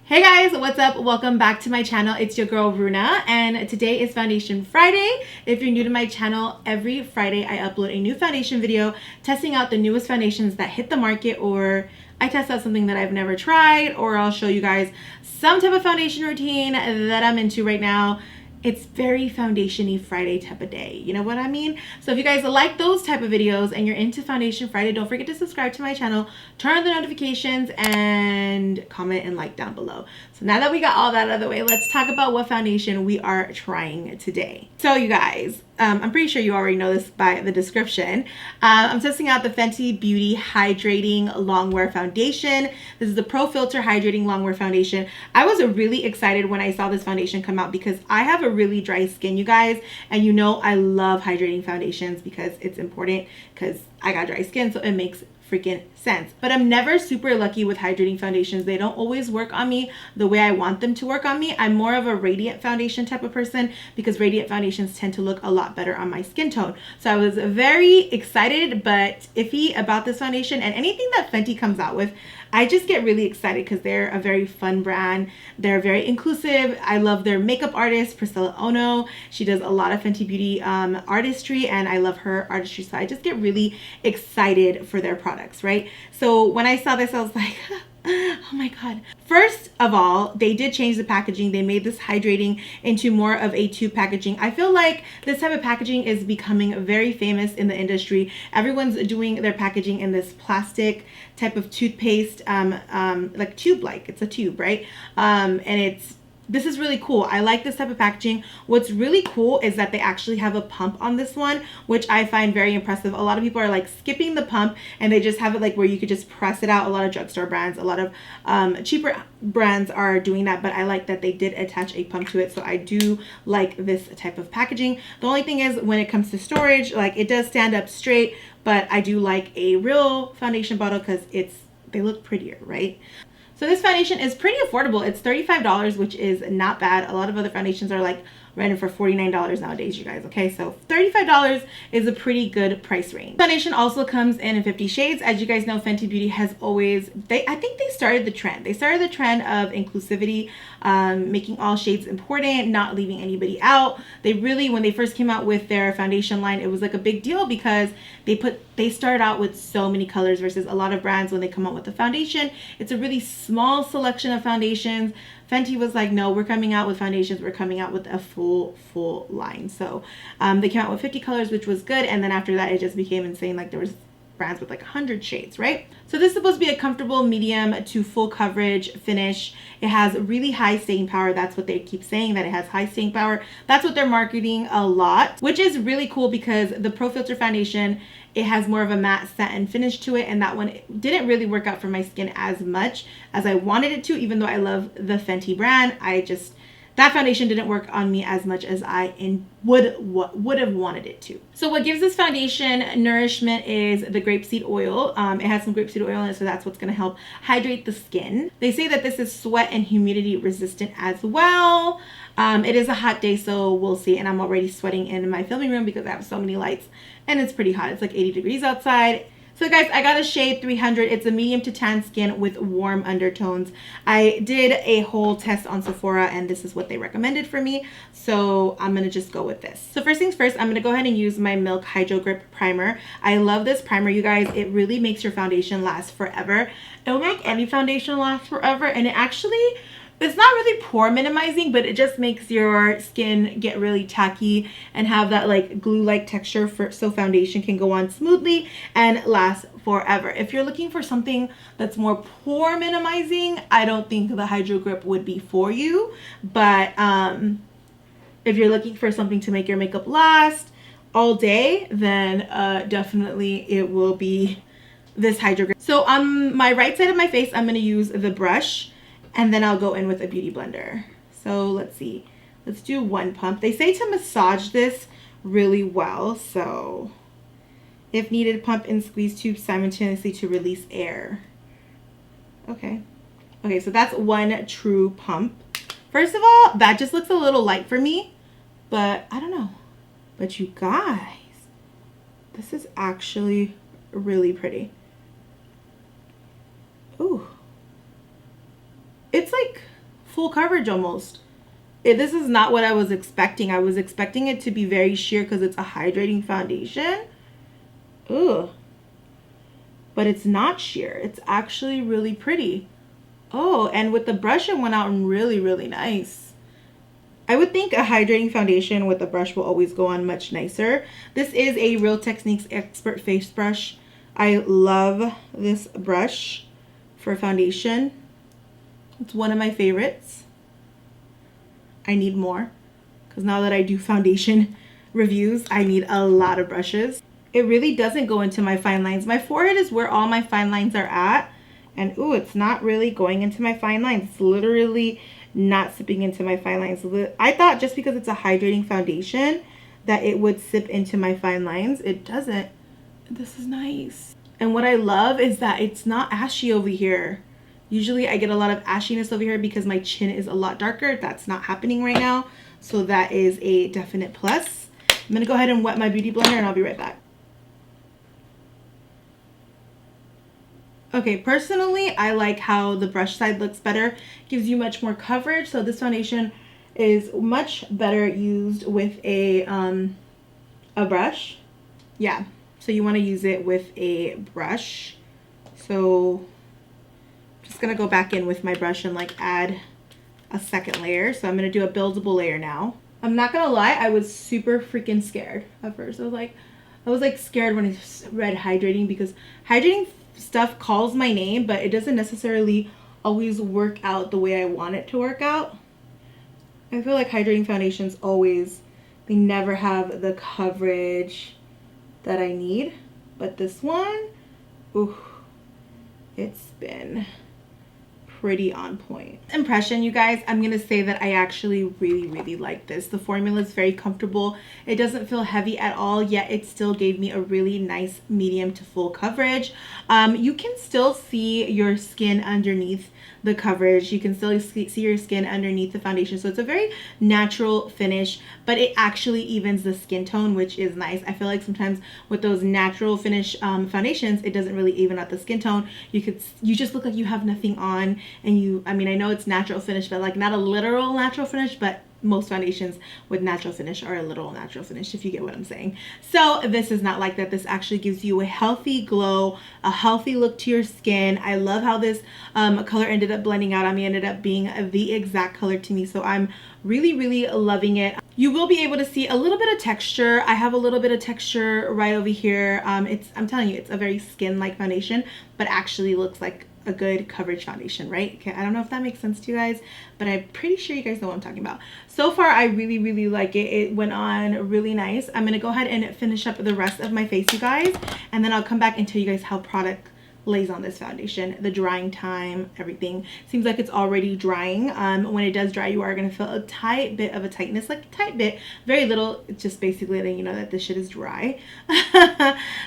Hey guys, what's up? Welcome back to my channel. It's your girl Runa, and today is Foundation Friday. If you're new to my channel, every Friday I upload a new foundation video testing out the newest foundations that hit the market, or I test out something that I've never tried, or I'll show you guys some type of foundation routine that I'm into right now. It's very foundation-y Friday type of day, you know what I mean? So if you guys like those type of videos and you're into Foundation Friday, don't forget to subscribe to my channel, turn on the notifications, and comment and like down below. So now that we got all that out of the way, let's talk about what foundation we are trying today. So you guys, I'm pretty sure you already know this by the description. I'm testing out the Fenty Beauty Hydrating Longwear Foundation. This is the Pro Filtr Hydrating Longwear Foundation. I was really excited when I saw this foundation come out because I have a really dry skin, you guys, and you know I love hydrating foundations because it's important because I got dry skin, so it makes freaking sense. But I'm never super lucky with hydrating foundations. They don't always work on me the way I want them to work on me. I'm more of a radiant foundation type of person because radiant foundations tend to look a lot better on my skin tone. So I was very excited but iffy about this foundation, and anything that Fenty comes out with, I just get really excited because they're a very fun brand. They're very inclusive. I love their makeup artist, Priscilla Ono. She does a lot of Fenty Beauty artistry, and I love her artistry. So I just get really excited for their products, right? So when I saw this, I was like, oh my god. First of all, they did change the packaging. They made this hydrating into more of a tube packaging. I feel like this type of packaging is becoming very famous in the industry. Everyone's doing their packaging in this plastic type of toothpaste, like tube-like. It's a tube, right? And this is really cool. I like this type of packaging. What's really cool is that they actually have a pump on this one, which I find very impressive. A lot of people are like skipping the pump and they just have it like where you could just press it out. A lot of drugstore brands, a lot of cheaper brands are doing that, but I like that they did attach a pump to it. So I do like this type of packaging. The only thing is when it comes to storage, like it does stand up straight, but I do like a real foundation bottle because they look prettier, right? So this foundation is pretty affordable. It's $35, which is not bad. A lot of other foundations are like rented for $49 nowadays, you guys. Okay, so $35 is a pretty good price range. Foundation also comes in 50 shades. As you guys know, Fenty Beauty has always, I think they started the trend. They started the trend of inclusivity, making all shades important, not leaving anybody out. They really, when they first came out with their foundation line, it was like a big deal because they started out with so many colors versus a lot of brands when they come out with a foundation, it's a really small selection of foundations. Fenty was like, no, we're coming out with foundations. We're coming out with a full line. So they came out with 50 colors, which was good. And then after that, it just became insane. Like there was brands with like 100 shades, right? So this is supposed to be a comfortable medium to full coverage finish. It has really high staying power. That's what they keep saying, that it has high staying power. That's what they're marketing a lot, which is really cool because the Pro Filtr foundation, it has more of a matte satin finish to it, and that one didn't really work out for my skin as much as I wanted it to. Even though I love the Fenty brand, that foundation didn't work on me as much as I would have wanted it to. So what gives this foundation nourishment is the grapeseed oil. It has some grapeseed oil in it, so that's what's going to help hydrate the skin. They say that this is sweat and humidity resistant as well. It is a hot day, so we'll see. And I'm already sweating in my filming room because I have so many lights and it's pretty hot. It's like 80 degrees outside. So guys, I got a shade 300. It's a medium to tan skin with warm undertones. I did a whole test on Sephora and this is what they recommended for me. So I'm gonna just go with this. So first things first, I'm gonna go ahead and use my Milk Hydro Grip Primer. I love this primer, you guys. It really makes your foundation last forever. It'll make any foundation last forever, and it's not really pore minimizing, but it just makes your skin get really tacky and have that like glue-like texture so foundation can go on smoothly and last forever. If you're looking for something that's more pore minimizing, I don't think the Hydro Grip would be for you. But if you're looking for something to make your makeup last all day, then definitely it will be this Hydro Grip. So on my right side of my face, I'm going to use the brush, and then I'll go in with a beauty blender. So let's see. Let's do one pump. They say to massage this really well. So if needed, pump and squeeze tubes simultaneously to release air. Okay. Okay, so that's one true pump. First of all, that just looks a little light for me, but I don't know. But you guys, this is actually really pretty. Ooh. It's like full coverage almost. This is not what I was expecting. I was expecting it to be very sheer because it's a hydrating foundation. Ugh. But it's not sheer. It's actually really pretty. Oh, and with the brush it went out really, really nice. I would think a hydrating foundation with a brush will always go on much nicer. This is a Real Techniques Expert Face Brush. I love this brush for foundation. It's one of my favorites. I need more because now that I do foundation reviews, I need a lot of brushes. It really doesn't go into my fine lines. My forehead is where all my fine lines are at. And ooh, it's not really going into my fine lines. It's literally not sipping into my fine lines. I thought just because it's a hydrating foundation that it would sip into my fine lines. It doesn't. This is nice. And what I love is that it's not ashy over here. Usually I get a lot of ashiness over here because my chin is a lot darker. That's not happening right now. So that is a definite plus. I'm going to go ahead and wet my beauty blender and I'll be right back. Okay, personally, I like how the brush side looks better. Gives you much more coverage. So this foundation is much better used with a brush. Yeah, so you want to use it with a brush. So just gonna go back in with my brush and like add a second layer. So I'm gonna do a buildable layer now. I'm not gonna lie, I was super freaking scared at first. I was like scared when I read hydrating because hydrating stuff calls my name, but it doesn't necessarily always work out the way I want it to work out. I feel like hydrating foundations always, they never have the coverage that I need, but this one, ooh, it's been pretty on point. Impression, you guys, I'm gonna say that I actually really like this. The formula is very comfortable. It doesn't feel heavy at all, yet it still gave me a really nice medium to full coverage. You can still see your skin underneath the coverage. You can still see your skin underneath the foundation, so it's a very natural finish, but it actually evens the skin tone, which is nice. I feel like sometimes with those natural finish foundations, it doesn't really even out the skin tone. You just look like you have nothing on, and I mean, I know it's natural finish, but like not a literal natural finish, but most foundations with natural finish are a literal natural finish, if you get what I'm saying. So this is not like that. This actually gives you a healthy glow, a healthy look to your skin. I love how this color ended up blending out on me, ended up being the exact color to me. So I'm really loving it. You will be able to see a little bit of texture. I have a little bit of texture right over here. I'm telling you, it's a very skin-like foundation, but actually looks like a good coverage foundation, right? Okay, I don't know if that makes sense to you guys, but I'm pretty sure you guys know what I'm talking about. So far, I really like it. It went on really nice. I'm gonna go ahead and finish up the rest of my face, you guys, and then I'll come back and tell you guys how product lays on this foundation, the drying time, everything. Seems like it's already drying. When it does dry, you are gonna feel a tight bit of a tightness, like a tight bit, very little. It's just basically letting you know that this shit is dry.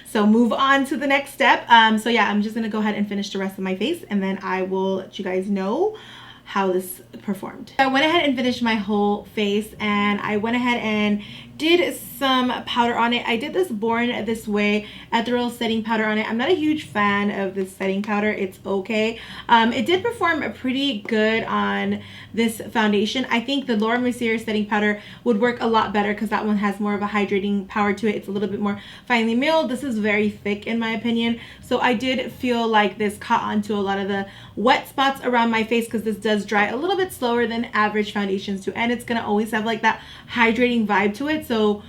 So move on to the next step. So yeah, I'm just gonna go ahead and finish the rest of my face, and then I will let you guys know how this performed. I went ahead and finished my whole face, and I went ahead and did some powder on it. I did this Born This Way ethereal setting powder on it. I'm not a huge fan of this setting powder. It's okay. It did perform pretty good on this foundation. I think the Laura Mercier setting powder would work a lot better because that one has more of a hydrating power to it. It's a little bit more finely milled. This is very thick in my opinion. So I did feel like this caught onto a lot of the wet spots around my face because this does dry a little bit slower than average foundations do, and it's gonna always have like that hydrating vibe to it. So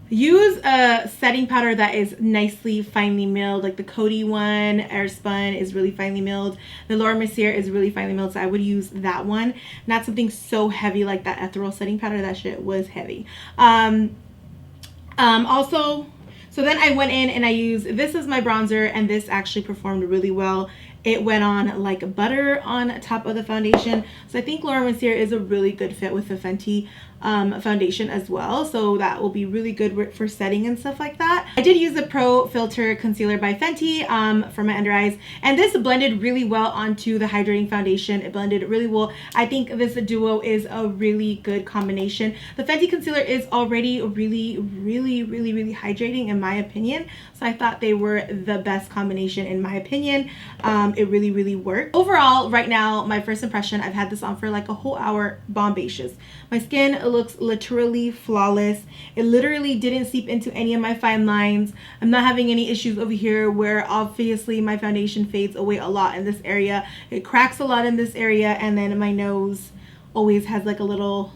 use a setting powder that is nicely finely milled, like the Coty one, Airspun is really finely milled. The Laura Mercier is really finely milled, so I would use that one. Not something so heavy like that ethereal setting powder. That shit was heavy. Also, so then I went in and I used this as my bronzer, and this actually performed really well. It went on like butter on top of the foundation. So I think Laura Mercier is a really good fit with the Fenty foundation as well. So that will be really good for setting and stuff like that. I did use the Pro Filtr Concealer by Fenty for my under eyes. And this blended really well onto the hydrating foundation. It blended really well. I think this duo is a really good combination. The Fenty concealer is already really hydrating in my opinion. So I thought they were the best combination in my opinion. it really worked. Overall, right now, my first impression, I've had this on for like a whole hour. Bombacious. My skin looks literally flawless. It literally didn't seep into any of my fine lines. I'm not having any issues over here where obviously my foundation fades away a lot in this area. It cracks a lot in this area, and then my nose always has like a little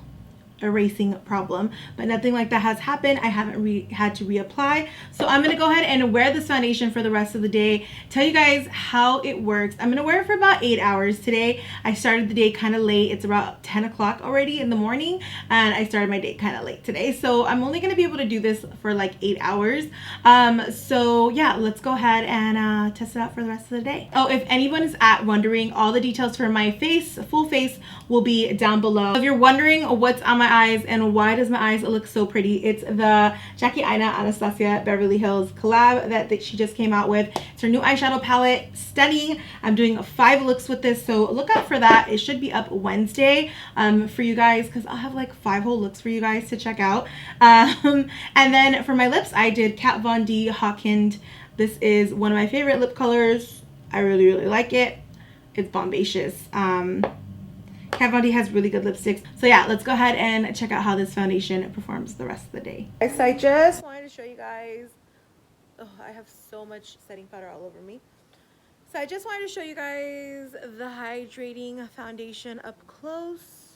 erasing problem, but nothing like that has happened. I haven't had to reapply, so I'm gonna go ahead and wear this foundation for the rest of the day, tell you guys how it works. I'm gonna wear it for about 8 hours today. I started the day kind of late. It's about 10 o'clock already in the morning, and I started my day kind of late today, so I'm only gonna be able to do this for like 8 hours. So yeah, let's go ahead and test it out for the rest of the day. Oh, if anyone is wondering, all the details for my face, full face, will be down below. If you're wondering what's on my eyes and why does my eyes look so pretty, it's the Jackie Aina Anastasia Beverly Hills collab that she just came out with. It's her new eyeshadow palette. Stunning. I'm doing 5 looks with this, so look out for that. It should be up Wednesday for you guys, because I'll have like 5 whole looks for you guys to check out. And then for my lips, I did Kat Von D Hawkind. This is one of my favorite lip colors. I really like it. It's bombacious. Kat Von D has really good lipsticks. So yeah, let's go ahead and check out how this foundation performs the rest of the day. So I just wanted to show you guys, oh, I have so much setting powder all over me. So I just wanted to show you guys the hydrating foundation up close.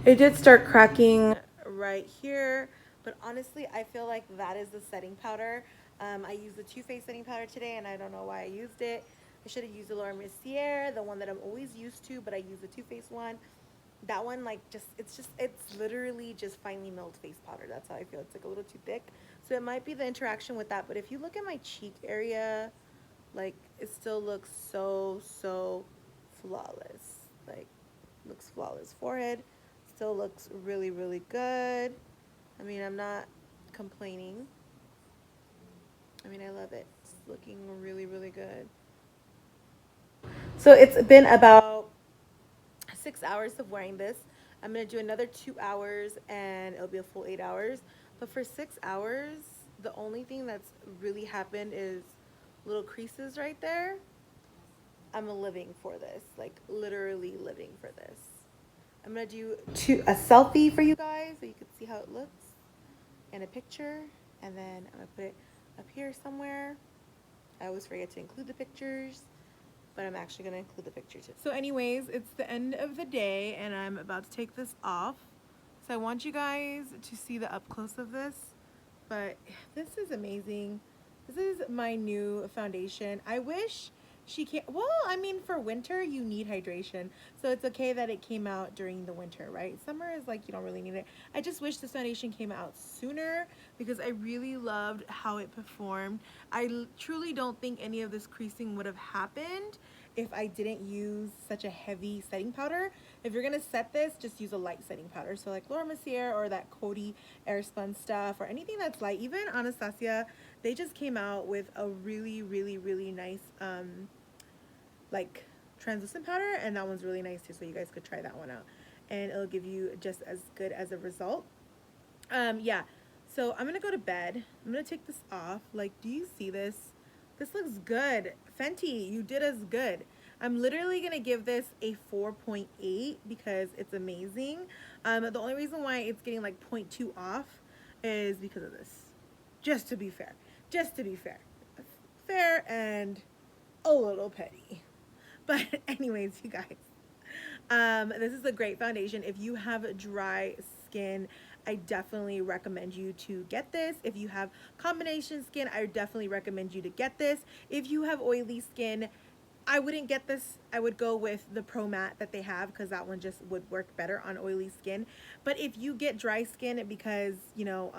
It did start cracking right here, but honestly, I feel like that is the setting powder. I used the Too Faced setting powder today, and I don't know why I used it. I should have used the Laura Mercier, the one that I'm always used to, but I used the Too Faced one. That one, like, it's literally just finely milled face powder. That's how I feel. It's like a little too thick. So it might be the interaction with that. But if you look at my cheek area, like, it still looks so flawless. Like, looks flawless. Forehead still looks really good. I mean, I'm not complaining. I mean, I love it. It's looking really good. So it's been about 6 hours of wearing this. I'm going to do another 2 hours and it'll be a full 8 hours. But for 6 hours, the only thing that's really happened is little creases right there. I'm living for this, like literally living for this. I'm going to do a selfie for you guys so you can see how it looks and a picture. And then I'm going to put it up here somewhere. I always forget to include the pictures, but I'm actually going to include the picture too. So anyways, it's the end of the day and I'm about to take this off. So I want you guys to see the up close of this, but this is amazing. This is my new foundation. I wish she can't, well, I mean, for winter, you need hydration. So it's okay that it came out during the winter, right? Summer is like, you don't really need it. I just wish this foundation came out sooner because I really loved how it performed. I truly don't think any of this creasing would have happened if I didn't use such a heavy setting powder. If you're gonna set this, just use a light setting powder. So like Laura Mercier or that Coty Airspun stuff or anything that's light. Even Anastasia, they just came out with a really nice like translucent powder, and that one's really nice too, so you guys could try that one out and it'll give you just as good as a result. Yeah, so I'm gonna go to bed. I'm gonna take this off. Like, do you see this? This looks good. Fenty, you did us good. I'm literally gonna give this a 4.8 because it's amazing. The only reason why it's getting like 0.2 off is because of this. Just to be fair. Fair and a little petty. But anyways, you guys, this is a great foundation. If you have dry skin, I definitely recommend you to get this. If you have combination skin, I definitely recommend you to get this. If you have oily skin, I wouldn't get this. I would go with the Pro Matte that they have because that one just would work better on oily skin. But if you get dry skin because, you know,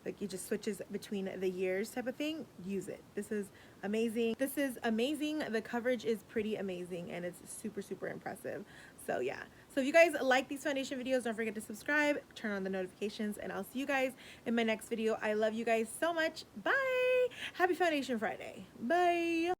like it just switches between the years type of thing, use it. This is amazing. The coverage is pretty amazing and it's super impressive. So yeah, so if you guys like these foundation videos, don't forget to subscribe, turn on the notifications, and I'll see you guys in my next video. I love you guys so much. Bye. Happy Foundation Friday. Bye.